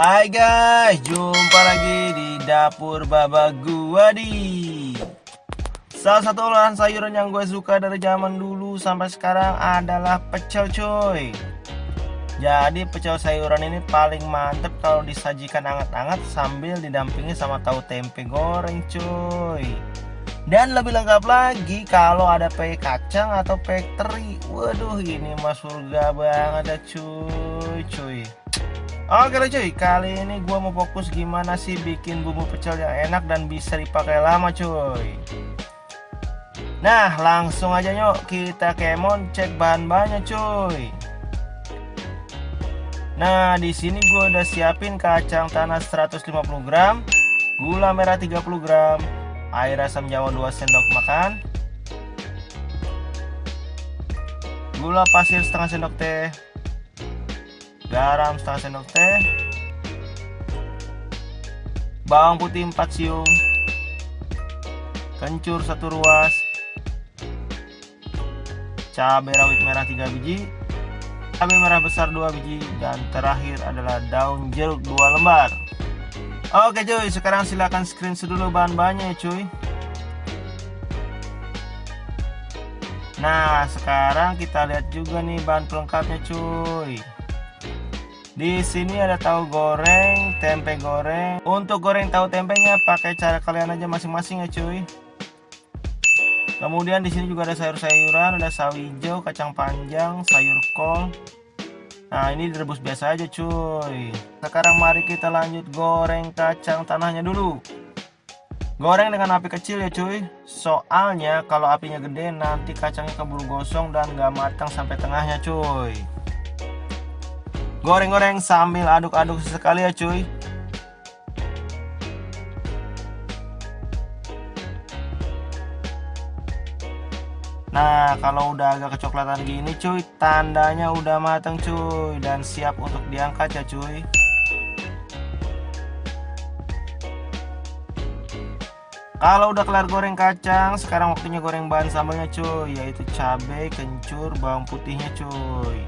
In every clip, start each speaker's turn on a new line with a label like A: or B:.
A: Hai guys, jumpa lagi di dapur Baba gua di. Salah satu olahan sayuran yang gue suka dari zaman dulu sampai sekarang adalah pecel coy. Jadi pecel sayuran ini paling mantep kalau disajikan hangat-hangat sambil didampingi sama tahu tempe goreng coy. Dan lebih lengkap lagi kalau ada peye kacang atau peye teri. Waduh, ini mah surga banget ya cuy. Oke lah cuy, kali ini gua mau fokus gimana sih bikin bumbu pecel yang enak dan bisa dipakai lama cuy. Nah, langsung aja yuk kita kemon cek bahan-bahannya cuy. Nah, di sini gua udah siapin kacang tanah 150 gram, gula merah 30 gram, air asam jawa 2 sendok makan, gula pasir setengah sendok teh, garam setengah sendok teh, bawang putih 4 siung, kencur 1 ruas, cabai rawit merah 3 biji, cabai merah besar 2 biji, dan terakhir adalah daun jeruk 2 lembar. Oke cuy, sekarang silahkan screenshot dulu bahan-bahannya ya cuy. Nah, sekarang kita lihat juga nih bahan pelengkapnya cuy. Di sini ada tahu goreng, tempe goreng. Untuk goreng tahu tempenya pakai cara kalian aja masing-masing ya cuy. Kemudian di sini juga ada sayur-sayuran, ada sawi hijau, kacang panjang, sayur kol. Nah, ini direbus biasa aja cuy. Sekarang mari kita lanjut goreng kacang tanahnya dulu. Goreng dengan api kecil ya cuy. Soalnya kalau apinya gede nanti kacangnya keburu gosong dan gak matang sampai tengahnya cuy. Goreng-goreng sambil aduk-aduk sesekali ya cuy. Nah, kalau udah agak kecoklatan gini cuy, tandanya udah matang cuy dan siap untuk diangkat ya cuy. Kalau udah kelar goreng kacang, sekarang waktunya goreng bahan sambalnya cuy, yaitu cabai, kencur, bawang putihnya cuy.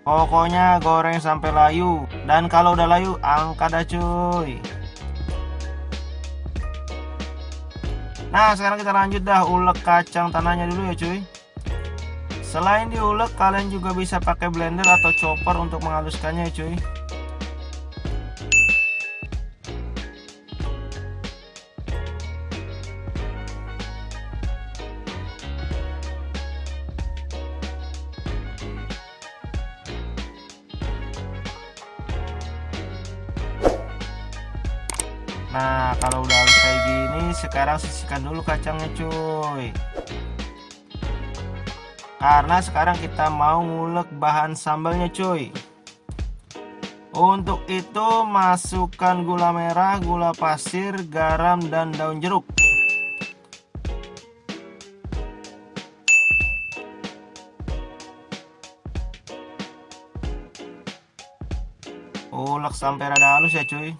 A: Pokoknya goreng sampai layu, dan kalau udah layu angkat dah cuy. Nah, sekarang kita lanjut dah ulek kacang tanahnya dulu ya cuy. Selain diulek, kalian juga bisa pakai blender atau chopper untuk menghaluskannya ya cuy. Nah, kalau udah halus kayak gini, sekarang sisihkan dulu kacangnya cuy. Karena sekarang kita mau ngulek bahan sambalnya cuy. Untuk itu masukkan gula merah, gula pasir, garam, dan daun jeruk. Ulek sampai rada halus ya cuy.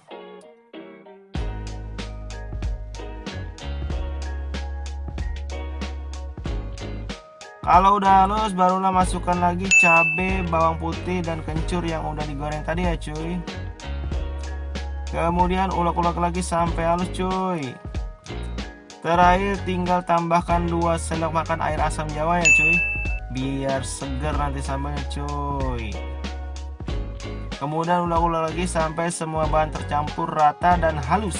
A: Kalau udah halus, barulah masukkan lagi cabai, bawang putih, dan kencur yang udah digoreng tadi ya cuy. Kemudian ulek-ulek lagi sampai halus cuy. Terakhir tinggal tambahkan 2 sendok makan air asam jawa ya cuy, biar seger nanti sambalnya cuy. Kemudian ulek-ulek lagi sampai semua bahan tercampur rata dan halus.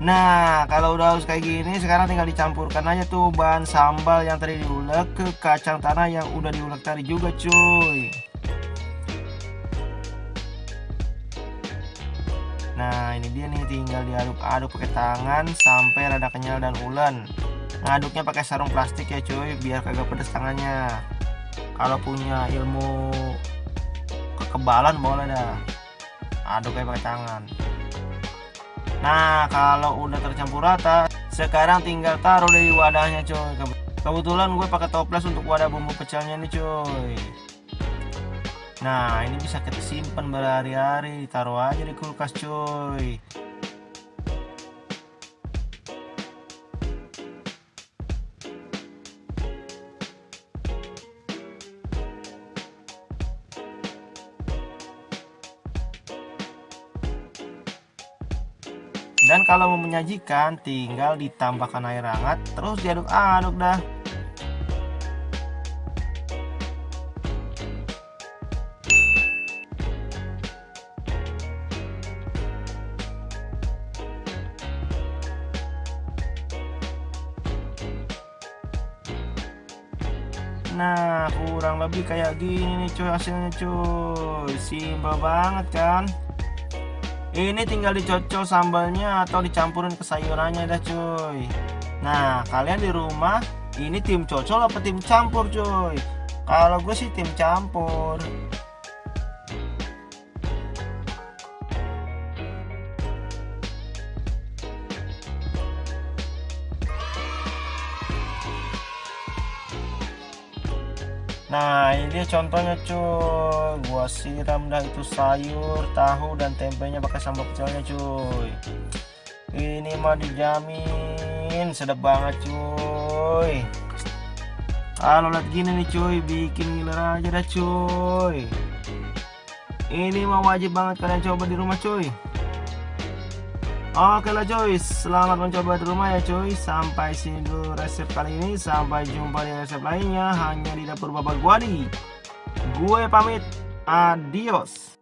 A: Nah, kalau udah halus kayak gini, sekarang tinggal dicampurkan aja tuh bahan sambal yang tadi diulek ke kacang tanah yang udah diulek tadi juga cuy. Nah, ini dia nih, tinggal diaduk-aduk pakai tangan sampai rada kenyal dan ulen. Ngaduknya pakai sarung plastik ya cuy, biar kagak pedes tangannya. Kalau punya ilmu kekebalan boleh dah, aduknya pakai tangan. Nah, kalau udah tercampur rata, sekarang tinggal taruh di wadahnya cuy. Kebetulan gue pakai toples untuk wadah bumbu pecelnya nih cuy. Nah, ini bisa kita simpan berhari-hari, taruh aja di kulkas cuy. Dan kalau mau menyajikan, tinggal ditambahkan air hangat, terus diaduk-aduk dah. Nah, kurang lebih kayak gini nih cuy hasilnya cuy. Simpel banget kan? Ini tinggal dicocol sambalnya atau dicampurin ke sayurannya dah cuy. Nah, kalian di rumah ini tim cocol apa tim campur cuy? Kalau gue sih tim campur. Nah, ini dia contohnya cuy. Gua siram dah itu sayur, tahu dan tempenya pakai sambal pecelnya cuy. Ini mah dijamin sedap banget cuy. Kalau lihat gini nih cuy, bikin ngiler aja dah cuy. Ini mah wajib banget kalian coba di rumah cuy. Oke lah cuy, selamat mencoba di rumah ya cuy. Sampai sini dulu resep kali ini. Sampai jumpa di resep lainnya hanya di dapur Bapak Guadi. Gue pamit, adios.